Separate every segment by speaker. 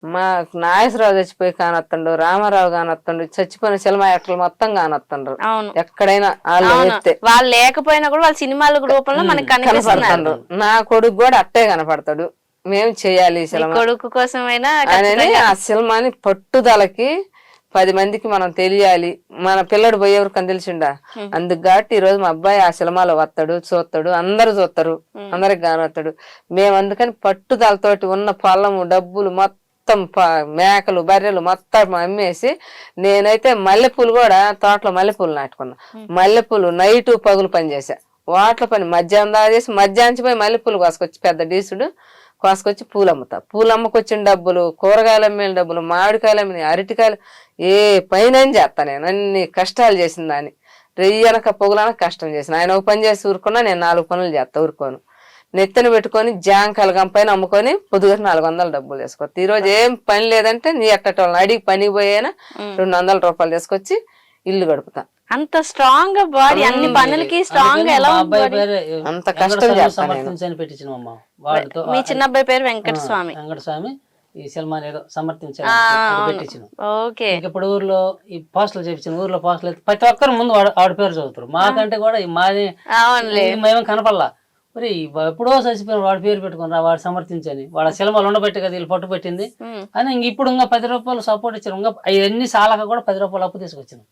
Speaker 1: మా నాగేశ్వరరావు చచ్చిపోయి కానొత్తండు, రామారావు కానొత్తండు, చచ్చిపోయిన సినిమా యాక్టర్లు మొత్తం కానొత్తండ్రు.
Speaker 2: అవును
Speaker 1: ఎక్కడైనా వాళ్ళు చెప్తే
Speaker 2: వాళ్ళు లేకపోయినా కూడా వాళ్ళ సినిమాల రూపంలో మనకు కనిపిస్తున్నారు.
Speaker 1: నా కొడుకు కూడా అట్టే కనపడతాడు. మేము చేయాలి ఈ సినిమా
Speaker 2: కొడుకు కోసమైనా
Speaker 1: అని ఆ సినిమాని పట్టుదలకి 10 మందికి మనం తెలియాలి. మన పిల్లడు పోయేవరకు తెలిసిండా. అందుకు కాబట్టి ఈ రోజు మా అబ్బాయి ఆ సినిమాలో వస్తాడు, చూస్తాడు, అందరు చూస్తారు, అందరికి కానొస్తాడు. మేము అందుకని పట్టుదలతోటి ఉన్న పొలము డబ్బులు మొత్తం మేకలు బర్రెలు మొత్తం అమ్మేసి, నేనైతే మల్లెపూలు కూడా తోటలో మల్లెపూలు నాటుకున్నా. మల్లెపూలు నైటు పగులు పని చేసా. వాటిలో పని మధ్యాహ్నం దాకా చేసి మధ్యాహ్నం పోయి మల్లెపూలు కోసుకొచ్చి పెద్ద డీసుడు కోసుకొచ్చి పూలు అమ్ముతా. పూలు అమ్మకొచ్చిన డబ్బులు, కూరగాయలు అమ్మిన డబ్బులు, మామిడికాయలు అమ్మిన, అరటికాయలు, ఏ పైన చేస్తా. నేను అన్ని కష్టాలు చేసిన దాన్ని రెయ్యనక పొగులనక కష్టం చేసిన. ఆయన ఒక పని చేసి ఊరుకున్నా, నేను 4 పనులు చేస్తా ఊరుకోను. నెత్తిన పెట్టుకొని జాంకాయలు గంపైన అమ్ముకొని పొద్దుగా 400 డబ్బులు తీసుకొస్తా. ఈ రోజు ఏం పని లేదంటే నీ ఎట్టటోళ్ళని అడిగి పనికి పోయేనా 200 రూపాయలు తీసుకొచ్చి ఇల్లు గడుపుతా.
Speaker 2: అంత స్ట్రాంగ్ గా బాడీ, అన్ని పనులకి స్ట్రాంగ్ గా ఎలా
Speaker 1: అంత కష్టం చేస్తాను.
Speaker 2: మీ చిన్న అబ్బాయి పేరు వెంకటస్వామి.
Speaker 3: వెంకటస్వామి ఈ సినిమాని ఏదో సమర్థించాను. ఇప్పుడు ఊర్లో ఈ పోస్టులు చేపించిన ఊర్లో పోస్టులు అయితే ప్రతి ఒక్కరు ముందు ఆవిడ పేరు చదువుతారు. మాకంటే కూడా మాది మేము కనపల్లా. మరి ఎప్పుడో చచ్చిపోయిన వాడి పేరు పెట్టుకుని రా వాడు సమర్థించని, వాడు సినిమాలు ఉండబెట్టి కదా వీళ్ళు పట్టు పెట్టింది అని ఇంక ఇప్పుడు ఇంకా 10 రూపాయలు సపోర్ట్ ఇచ్చారు. ఇంకా అవన్నీ సాలక కూడా 10 రూపాయలు అప్పు తీసుకొచ్చాను.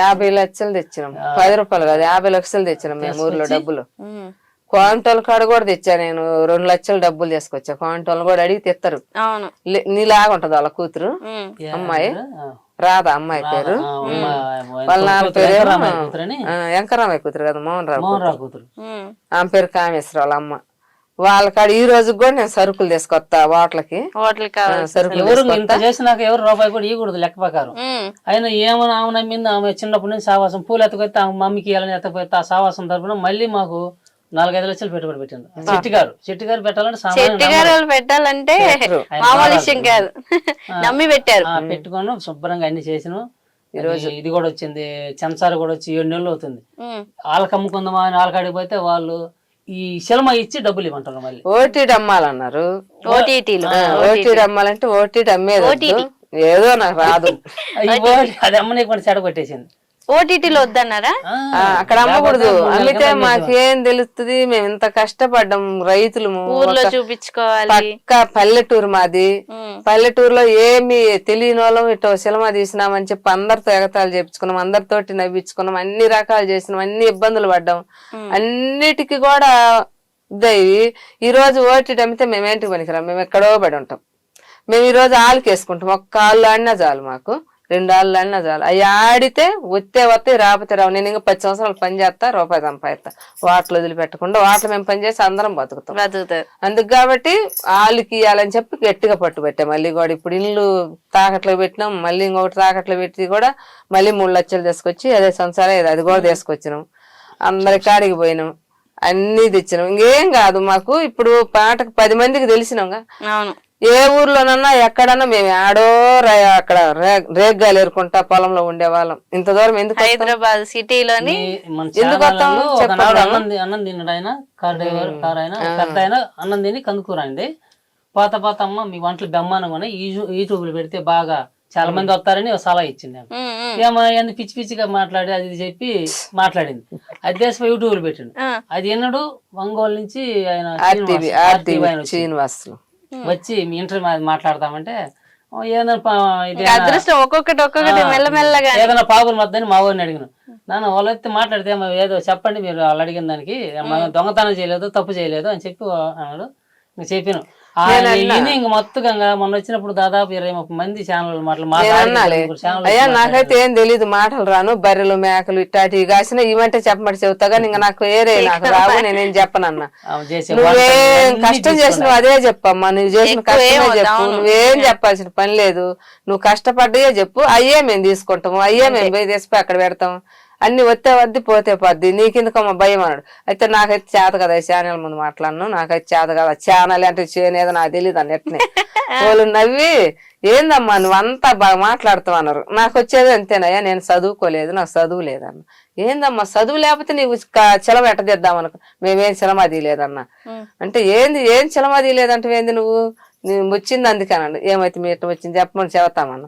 Speaker 1: 50 లక్షలు తెచ్చినాం. 10 రూపాయలు కాదు 50 లక్షలు తెచ్చినాం మేము ఊర్లో డబ్బులు. క్వాంటోల్ కాడ కూడా తెచ్చా నేను. 2 లక్షలు డబ్బులు తీసుకొచ్చా. క్వాంటోల్ కూడా అడిగి తెస్తారు. నీలాగా ఉంటది వాళ్ళ కూతురు అమ్మాయి రాధా, అమ్మాయి పేరు. వాళ్ళ నాన్న పేరు వెంకరామయ్య కూతురు కదా, మోహన్ రావు కూతురు. ఆమె పేరు కామేశ్వర వాళ్ళ అమ్మ. వాళ్ళ కాడ ఈ రోజు కూడా నేను సరుకులు తీసుకొస్తా. హోటల్కి సరుకులు
Speaker 3: చేసినాక ఎవరు రూపాయి కూడా ఇవ్వకూడదు లెక్క ప్రకారం. ఆయన ఏమైనా ఆమె నమ్మింది. ఆమె చిన్నప్పటి నుంచి సావాసం పూలు ఎత్తకొస్తే ఆమె మమ్మీకి ఇవ్వాలని ఎత్తకపోతే ఆ సావాసం తరపున మళ్ళీ మాకు 4-5 లక్షలు పెట్టుబడి పెట్టింది. చెట్టి గారు
Speaker 2: పెట్టాలంటే నమ్మి పెట్టారు.
Speaker 3: పెట్టుకోను శుభ్రంగా అన్ని చేసినాం. ఈ రోజు ఇది కూడా వచ్చింది. చెంచారు కూడా వచ్చి 7 నెలలు అవుతుంది. వాళ్ళకి అమ్ముకుందామా అని వాళ్ళకాడికి పోతే వాళ్ళు ఈ సినిమా ఇచ్చి డబ్బులు ఇవ్వమంటారు. మళ్ళీ
Speaker 1: ఓటీటీ అమ్మాలన్నారు. ఓటీటీ అమ్మాలంటే ఓటీటీ అమ్మేది ఏదో నాకు రాదు.
Speaker 3: అది అమ్మని కూడా చెడ కొట్టేసింది.
Speaker 2: ఓటీటీలో వద్దన్నారా?
Speaker 1: అక్కడ అమ్మకూడదు. అమ్మితే మాకేం తెలుస్తుంది. మేము ఇంత కష్టపడ్డాం రైతులు.
Speaker 2: ఊర్లో చూపించుకోవాలి.
Speaker 1: పక్క పల్లెటూరు మాది. పల్లెటూరులో ఏమి తెలియని వాళ్ళం ఇటో సినిమా తీసినామని చెప్పి అందరితో ఎగతాలు చేపించుకున్నాం, అందరితోటి నవ్వించుకున్నాం, అన్ని రకాలు చేసినాం, అన్ని ఇబ్బందులు పడ్డాం. అన్నిటికీ కూడా ఇదయ్యి ఈ రోజు ఓటీటీ అమ్మితే మేమేంటికి పనికిరాం. మేము ఎక్కడో పడి ఉంటాం. మేము ఈ రోజు ఆళ్ళకి వేసుకుంటాం. ఒక్క ఆళ్ళు ఆడినా చాలు, మాకు 2 ఆళ్ళు ఆడినా చాలు. అవి ఆడితే వస్తే రాకపోతే రావు. నేను ఇంకా 10 సంవత్సరాలు పని చేస్తా, రూపాయి సంపాదిస్తా. వాటిలో వదిలిపెట్టకుండా వాటిలో మేము పని చేసి అందరం బతుకుతాం. అందుకు కాబట్టి వాళ్ళకి ఇవ్వాలని చెప్పి గట్టిగా పట్టుబట్టాం. మళ్ళీ కూడా ఇప్పుడు ఇల్లు తాకట్లో పెట్టినాం. మళ్ళీ ఇంకొకటి తాకట్లో పెట్టి కూడా మళ్ళీ 3 లక్షలు తీసుకొచ్చి అదే సంవత్సరం అది కూడా తీసుకొచ్చినాం. అందరి కాడికి పోయినాం, అన్ని తెచ్చినాం. ఇంకేం కాదు మాకు. ఇప్పుడు పాటకు 10 మందికి తెలిసినాంగా. ఏ ఊర్లోనన్నా ఎక్కడన్నా మేము ఆడో అక్కడ రేగ్గాయలు ఏరుకుంటా పొలంలో ఉండేవాళ్ళం. ఇంత దూరం ఎందుకు?
Speaker 2: హైదరాబాద్ సిటీలోని
Speaker 1: ఎందుకు వస్తాం?
Speaker 3: అన్నం తిన్నాడు ఆయన, కార్ డ్రైవర్, కార్ ఆయన పెద్ద ఆయన. అన్నం తిని కందుకూరండి. పాత అమ్మ మీ వంటలు బెమ్మానంగా యూట్యూబ్లు పెడితే బాగా చాలా మంది వస్తారని సలహా ఇచ్చింది. ఏమో పిచ్చి పిచ్చిగా మాట్లాడి అది చెప్పి మాట్లాడింది. అది దేశం యూట్యూబ్లు పెట్టిండు. అది ఎన్నడు ఒంగోలు నుంచి ఆయన
Speaker 1: శ్రీనివాసులు
Speaker 3: వచ్చి మీ ఇంటర్వ్యూ మాట్లాడతామంటే ఏదైనా పాగులు మద్దని మా ఊరిని అడిగిన. నాన్న వాళ్ళైతే మాట్లాడితే ఏదో చెప్పండి మీరు వాళ్ళు అడిగిన దానికి, దొంగతనం చేయలేదు, తప్పు చేయలేదు అని చెప్పి అన్నాడు. చెప్పిన మొత్తంగా మొన్న వచ్చినప్పుడు దాదాపు 20-30 మంది ఛానల్
Speaker 1: అయ్యా నాకైతే ఏం తెలీదు, మాటలు రాను. బర్రెలు మేకలు ఇట్టాటి కాసిన ఇవంటే చెప్పమంటే చెబుతాగా. ఇంకా నాకు వేరే నాకు రావు, నేనేం చెప్పనన్నా. నువ్వేం కష్టం చేసినావు అదే చెప్పమ్మా. నువ్వు చేసిన కష్టమే చెప్పు, నువ్వేం చెప్పాల్సిన పని లేదు. నువ్వు కష్టపడ్డాయే చెప్పు, అయ్యే మేము తీసుకుంటాము, అయ్యే మేము పోయి తీసిపోయి అక్కడ పెడతాం. అన్ని వస్తే వద్ది పోతే పోద్ది, నీకెందుకమ్మా భయం అన్నాడు. అయితే నాకైతే చేత కదా ఛానల్ ముందు మాట్లాడను, నాకైతే చేత కదా ఛానల్ అంటే చేయనేదో నాకు తెలియదు అన్నట్టునే. వాళ్ళు నవ్వి ఏందమ్మా నువ్వు అంతా బాగా మాట్లాడుతావు అన్నారు. నాకు వచ్చేది అంతేనయ్యా, నేను చదువుకోలేదు, నాకు చదువు లేదన్న. ఏందమ్మా చదువు లేకపోతే నీకు చెలవ ఎట్టదిద్దామనుకో, మేమేం సినిమా తీయలేదన్నా. అంటే ఏం సినిమా తీయలేదంటే ఏంది నువ్వు నేను వచ్చింది అందుకేనండి. ఏమైతే మీ ఇట్ట వచ్చింది చెప్పమని చెబుతామన్నా.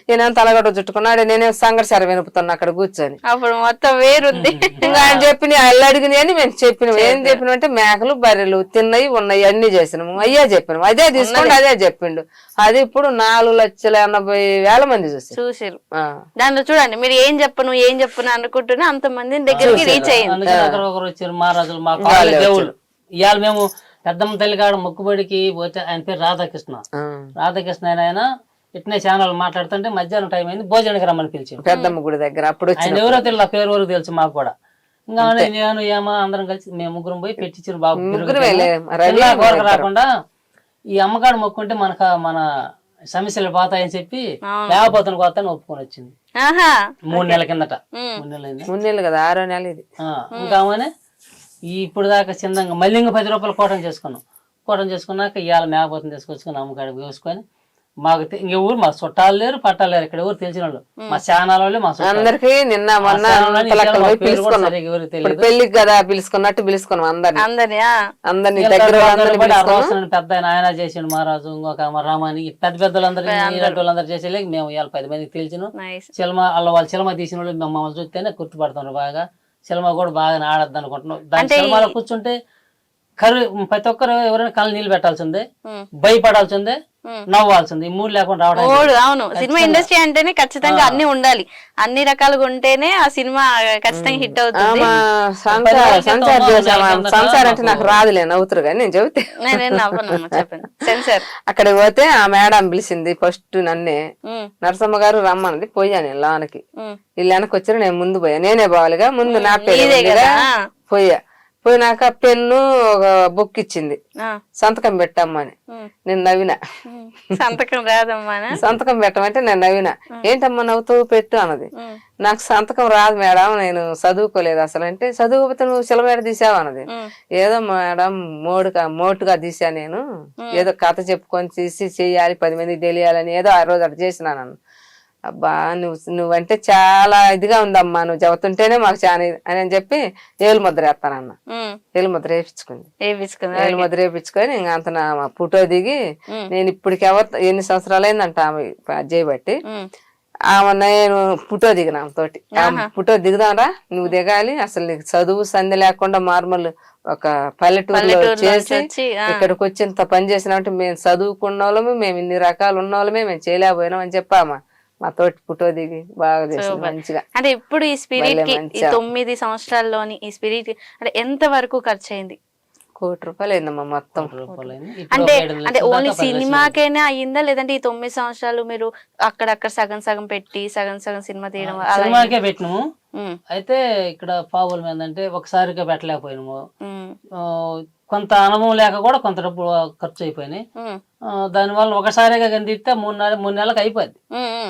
Speaker 1: నేనేం తలగడ్డ చుట్టుకున్నాడు, నేనేం సంగటి సర వినుపుతున్నా అక్కడ కూర్చొని.
Speaker 2: అప్పుడు మొత్తం వేరుంది.
Speaker 1: ఇంకా ఆయన చెప్పిన అల్లు అడిగినాయి అని మేము చెప్పినాం. ఏం చెప్పినాం అంటే మేకలు బర్రెలు తిన్నవి ఉన్నాయి అన్ని చేసినాము. అయ్యే చెప్పినాం, అదే తీసుకోండి అదే చెప్పిండు. అది ఇప్పుడు 4,80,000 మంది
Speaker 2: చూసారు. దాంట్లో చూడండి మీరు ఏం చెప్పను అనుకుంటున్నా అంత మంది దగ్గరికి రీచ్ అయ్యింది.
Speaker 3: ఒకరు వచ్చారు మహారాజులు మా కాళ్ళ దేవుళ్ళు. ఇవాళ మేము పెద్దమ్మ తల్లి కాడ మొక్కుబడికి పోతే ఆయన పేరు రాధాకృష్ణ. రాధాకృష్ణ ఆయన ఇట్నే ఛానల్ మాట్లాడుతుంటే మధ్యాహ్నం టైం అయింది, భోజనానికి రమ్మని పిలిచాడు
Speaker 1: పెద్దమ్మ గుడి దగ్గర. అప్పుడు
Speaker 3: ఆయన ఎవరో తెలియదు, పేరు వరకు తెలుసు మాకు కూడా. ఇంకా నేను ఏమో అందరం కలిసి మేము ముగ్గురం పోయి పెట్టించారు బాబు రాకుండా. ఈ అమ్మగాడు మొక్కుంటే మన సమస్యలు పోతాయని చెప్పి లేకపోతాను కొత్త ఒప్పుకొని వచ్చింది. 3 నెలల కిందట.
Speaker 1: 3 నెలలు కదా, 6వ నెల ఇది.
Speaker 3: ఇంకా ఇప్పుడు దాకా చిన్నగా మళ్ళీ ఇంకా 10 రూపాయలు కోటం చేసుకున్నాక ఇవాళ మేకపోతుంది తీసుకొచ్చుకొని అమ్మకాడికి వేసుకొని మాకు ఇంక ఊరు మా చుట్టాలు లేరు పట్టాలు లేరు, ఇక్కడ ఎవరు తెలిసిన వాళ్ళు మా ఛానల్ వాళ్ళే మా
Speaker 1: అందరికి నిన్న మొన్న పెళ్లికి కదా పిలుచుకున్నట్టు పిలుచుకున్నాం అందరినీ
Speaker 3: పెద్ద ఆయన చేసిండు మహారాజు, ఇంకొక రామాని పెద్ద పెద్దలందరూ చేసేలే మేము ఇవాళ 10 మందికి తెలిసిన సినిమా వాళ్ళ సినిమా తీసిన వాళ్ళు మమ్మల్ని చూస్తేనే గుర్తుపడుతున్నారు బాగా. సినిమా కూడా బాగా ఆడద్దు అనుకుంటున్నాం. దాని సినిమాలో కూర్చుంటే ప్రతి ఒక్కరు ఎవరైనా కళ్ళు నీళ్ళు పెట్టాల్సిందే, భయపడాల్సిందే, నవ్వాల్సింది. ఈ 3 లేకుండా రావడం.
Speaker 2: అవును, సినిమా ఇండస్ట్రీ అంటేనే ఖచ్చితంగా అన్ని ఉండాలి, అన్ని రకాలుగా ఉంటేనే ఆ సినిమా ఖచ్చితంగా హిట్ అవుతుంది.
Speaker 1: సంసారం అంటే నాకు రాదులే, నవ్వుతారు కానీ నేను చెబితే.
Speaker 2: చెప్పండి. సెన్సార్
Speaker 1: అక్కడికి పోతే ఆ మేడం పిలిచింది ఫస్ట్ నన్నే. నరసమ్మ గారు రమ్మన్నది, పోయాను నేను లోనకి. వీళ్ళు వెనక్కి వచ్చారు, నేను ముందు పోయా. నేనే పోవాలిగా, ముందు నా పేరు పోయినాక పెన్ను ఒక బుక్ ఇచ్చింది, సంతకం పెట్టమ్మని. నేను నవ్విన. సంతకం పెట్టమంటే నేను నవ్విన. ఏంటమ్మా నవ్వుతావు, పెట్టు అన్నది. నాకు సంతకం రాదు మేడం, నేను చదువుకోలేదు అసలు. అంటే చదువుకపోతే నువ్వు సిలమేడ తీసావు అన్నది. ఏదో మేడం మోటుగా తీసా నేను, ఏదో కథ చెప్పుకొని తీసి చెయ్యాలి 10 మందికి తెలియాలని ఏదో ఆ రోజు అటు చేసినాను. అబ్బా నువ్వంటే చాలా ఇదిగా ఉందమ్మా, నువ్వు చెబుతుంటేనే మాకు చాలా అని చెప్పి ఏలు ముద్ర వేస్తానన్న. ఏలు ముద్ర వేయించుకుంది. ఏలు ముద్ర వేయించుకొని ఇంకా అంత నా ఫోటో దిగి, నేను ఇప్పటికి ఎన్ని సంవత్సరాలు అయిందంట ఆమె చేయబట్టి, ఆమె నేను ఫోటో దిగిన ఆమెతోటి. ఫోటో దిగుదాంరా, నువ్వు దిగాలి, అసలు నీకు చదువు సంధి లేకుండా మార్మల్ ఒక పల్లెటూరులో చేసి ఇక్కడికి వచ్చి ఇంత పని చేసినామంటే మేము చదువుకున్న వాళ్ళమే, మేము ఇన్ని రకాలు ఉన్న వాళ్ళమే, మేము చేయలేకపోయినాం అని చెప్పామా. మా తోటి ఫోటో దిగి బాగా చేసి మంచిగా.
Speaker 2: అంటే ఇప్పుడు ఈ స్పిరిట్ కి 9 సంవత్సరాల్లోని ఈ స్పిరిట్ అంటే ఎంత వరకు ఖర్చు అయింది?
Speaker 1: 1 కోటి రూపాయలు అయిందమ్మా మొత్తం.
Speaker 2: అంటే ఓన్లీ సినిమాకైనా అయ్యిందా, లేదంటే ఈ 9 సంవత్సరాలు మీరు అక్కడక్కడ సగం పెట్టి సగం సినిమా తీయడం?
Speaker 3: సినిమాకే పెట్టినాము. అయితే ఇక్కడ ప్రాబ్లం ఏంటంటే ఒకసారిగా పెట్టలేకపోయినాము, కొంత అనుభవం లేక కూడా కొంత డబ్బు ఖర్చు అయిపోయినాయి. దానివల్ల ఒకసారిగా కానీ తీస్తే 3 నెలలకు అయిపోద్ది.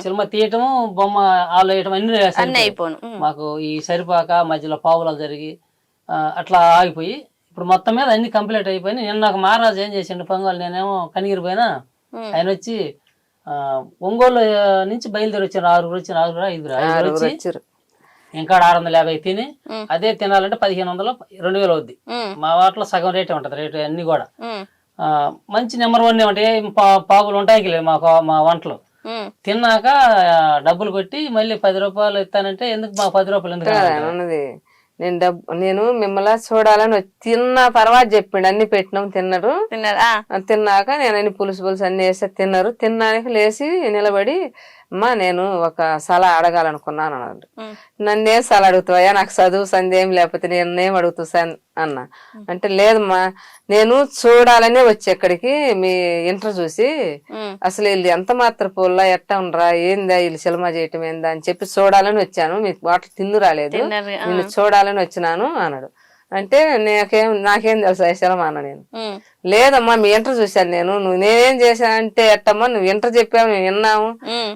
Speaker 3: సినిమా తీయటము, బొమ్మ ఆలు వేయటం అన్ని అయిపోయి మాకు ఈ సరిపాక మధ్యలో పావులు జరిగి అట్లా ఆగిపోయి ఇప్పుడు మొత్తం మీద అన్ని కంప్లీట్ అయిపోయినాయి. నిన్న నాకు మహారాజు ఏం చేసిండు పొంగల్, నేనేమో కనిగిరి పోయినా, ఆయన వచ్చి ఒంగోలు నుంచి బయలుదేరి వచ్చారు. 5 వచ్చి ఇంకా 650 తిని అదే తినాలంటే 1500 2000 అవుద్ది. మా వాటిలో సగం రేటే ఉంటది, రేటు అన్ని కూడా మంచి నెంబర్ 1 ఉంటాయి. పావులు ఉంటాయి మా వంటలు. తిన్నాక డబ్బులు కొట్టి మళ్ళీ 10 రూపాయలు ఇస్తానంటే ఎందుకు మాకు 10 రూపాయలు ఎందుకు?
Speaker 1: నేను మిమ్మల్ని చూడాలని తిన్న తర్వాత చెప్పిండు, అన్ని పెట్టినాం తిన్నారు. తిన్నాక నేను అన్ని పులుసు అన్ని వేస్తే తిన్నారు. తిన్నాక లేచి నిలబడి, అమ్మా నేను ఒక సలహా అడగాలనుకున్నాను అన్నాడు. నన్నేం సలహా అడుగుతావయ్యా, నాకు చదువు సందేహం లేకపోతే నేనేం అడుగుతా అన్న. అంటే లేదమ్మా, నేను చూడాలనే వచ్చి ఎక్కడికి మీ ఇంటర్ చూసి అసలు వీళ్ళు ఎంత మాత్రం పోల్లా ఎట్టా ఉండరా, ఏందా వీళ్ళు సినిమా చేయటం ఏందా అని చెప్పి చూడాలని వచ్చాను. మీ వాటిని తిందు రాలేదు, నేను చూడాలని వచ్చినాను అన్నాడు. అంటే నాకేం తెలుసు సినిమా అన్న. నేను లేదమ్మా మీ ఇంటర్ చూశాను నేను, నేనేం చేశానంటే ఎట్టమ్మా నువ్వు ఇంటర్ చెప్పావు మేము విన్నాము,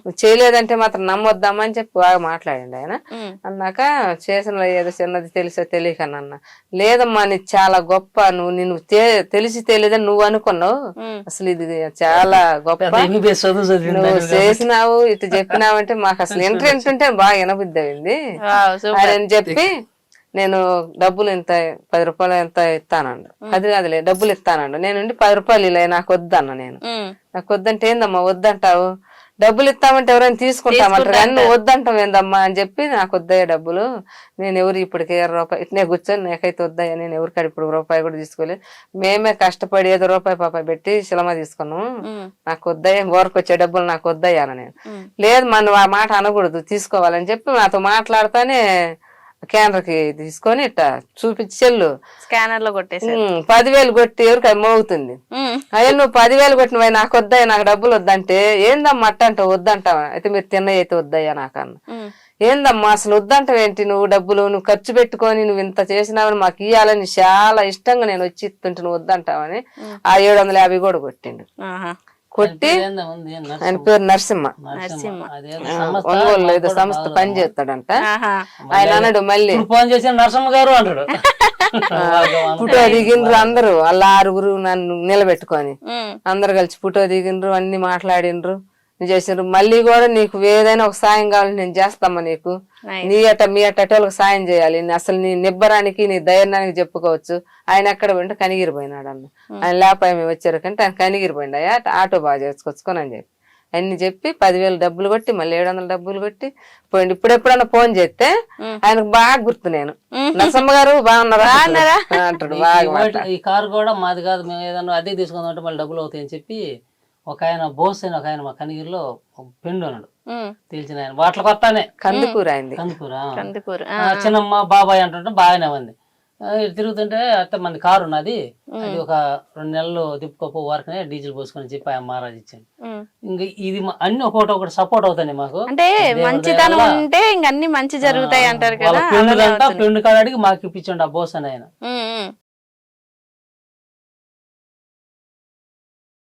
Speaker 1: నువ్వు చేయలేదంటే మాత్రం నమ్మొద్దామా అని చెప్పి బాగా మాట్లాడండి ఆయన. అన్నాక చేసిన ఏదో చిన్నది తెలుసో తెలియకన్నా. లేదమ్మా నీకు చాలా గొప్ప, నువ్వు తెలిసి తెలియదని నువ్వు అనుకున్నావు, అసలు ఇది చాలా గొప్ప నువ్వు చేసినావు, ఇటు చెప్పినావు అంటే మాకు అసలు ఇంటర్ వింటుంటే బాగా వినబుద్ధి అయింది అని చెప్పి నేను డబ్బులు ఇంత 10 రూపాయలు ఎంత ఇస్తానండు. అది కాదులే డబ్బులు ఇస్తానండు. నేను 10 రూపాయలు ఇలా నాకు వద్దన్న. నేను నాకు వద్దంటే ఏందమ్మా వద్దంటావు, డబ్బులు ఇస్తామంటే ఎవరైనా తీసుకుంటామంటారు కానీ నువ్వు వద్దంటావు ఏందమ్మా అని చెప్పి నాకు వద్దయ్యా డబ్బులు, నేను ఎవరు ఇప్పటికే రూపాయి ఇట్నే కూర్చొని నాకైతే వద్దయ్యా, నేను ఎవరికాడ ఇప్పుడు రూపాయి కూడా తీసుకోలేదు, మేమే కష్టపడి ఏదో రూపాయి పెట్టి సినిమా తీసుకున్నాము, నాకు వద్దయ్యా ఊరకు వచ్చే డబ్బులు నాకు వద్దయ్యా అని. నేను లేదు మనం ఆ మాట అనకూడదు తీసుకోవాలని చెప్పి నాతో మాట్లాడుతానే కేంద్రకి తీసుకొని ఇట్ట చూపించి చెల్లు
Speaker 2: స్కానర్ లో కొట్టేసి
Speaker 1: 10,000 కొట్టి ఎవరికి మోగుతుంది. అయ్యా నువ్వు 10,000 కొట్టినవా నాకు వద్దయ్యా నాకు డబ్బులు వద్దంటే ఏందమ్మా అట్ట అంటావు వద్దంటావా, అయితే మీరు తిన్నయ్య అయితే వద్దయ్యా నాకన్నా. ఏందమ్మా అసలు వద్దంటావేంటి, నువ్వు డబ్బులు నువ్వు ఖర్చు పెట్టుకొని నువ్వు ఇంత చేసినావని మాకు ఇయ్యాలని చాలా ఇష్టంగా నేను వచ్చి ఇస్తుంటే నువ్వు వద్దంటావని ఆ 750 కూడా కొట్టిండు. కొట్టి ఆయన పేరు నరసింహ, ఒంగోలు ఏదో సంస్థ పని చేస్తాడంట. ఆయన అన్నాడు మళ్ళీ
Speaker 3: ఫోన్ చేసి నరసింహ గారు అంటాడు.
Speaker 1: ఫోటో దిగిండ్రు అందరూ వాళ్ళ 6 నన్ను నిలబెట్టుకొని అందరు కలిసి ఫోటో దిగిండ్రు, అన్ని మాట్లాడిండ్రు, చేసిండ్రు. మళ్ళీ కూడా నీకు ఏదైనా ఒక సాయం కావాలని నేను చేస్తామా, నీకు నీ మీ అట్టోళ్ళకి సాయం చేయాలి, అసలు నీ నిబ్బరానికి నీ ధైర్యానికి చెప్పుకోవచ్చు. ఆయన ఎక్కడ పోయింటే కనిగిరిపోయినాడు అన్న. ఆయన లేపాయ మేము వచ్చారు కంటే ఆయన కనిగిరిపోయింది. అయ్యా ఆటో బాగా చేసుకొచ్చుకొని అని చెప్పి అన్ని చెప్పి 10,000 డబ్బులు కొట్టి మళ్ళీ 700 డబ్బులు కొట్టి పోయింది. ఇప్పుడెప్పుడన్నా ఫోన్ చేస్తే ఆయనకు బాగా గుర్తు, నేను నరసమ్మ గారు బాగున్నారా అంటాడు బాగా.
Speaker 3: ఈ కారు కూడా మాది కాదు, మేము ఏదన్నా అద్దెకి తీసుకుందాం అంటే మళ్ళీ డబ్బులు అవుతాయని చెప్పి ఒక ఆయన బోస్ అని ఒక ఆయన మా కనిగిరిలో పెండు అన్నాడు తెలిసిన ఆయన, వాటిలో కొత్తనే
Speaker 1: కందుకూర అయింది,
Speaker 2: కందుకూరు
Speaker 3: చిన్నమ్మ బాబాయ్ అంటుంటే బాగానే ఉంది. తిరుగుతుంటే అట్ట మంది కారు ఉన్నది, అది ఒక 2 నెలలు తిప్పుకోపో వరకునే డీజిల్ పోసుకొని చెప్పి ఆయన మహారాజ్ ఇచ్చాను. ఇంక ఇది అన్ని ఒకటి సపోర్ట్ అవుతాయి మాకు.
Speaker 2: అంటే మంచితనం ఉంటే ఇంక అన్ని మంచి జరుగుతాయి అంటారు కదా.
Speaker 3: ఫ్రెండ్ కాడికి మాకు ఇప్పించండి ఆ బోస్ అని ఆయన.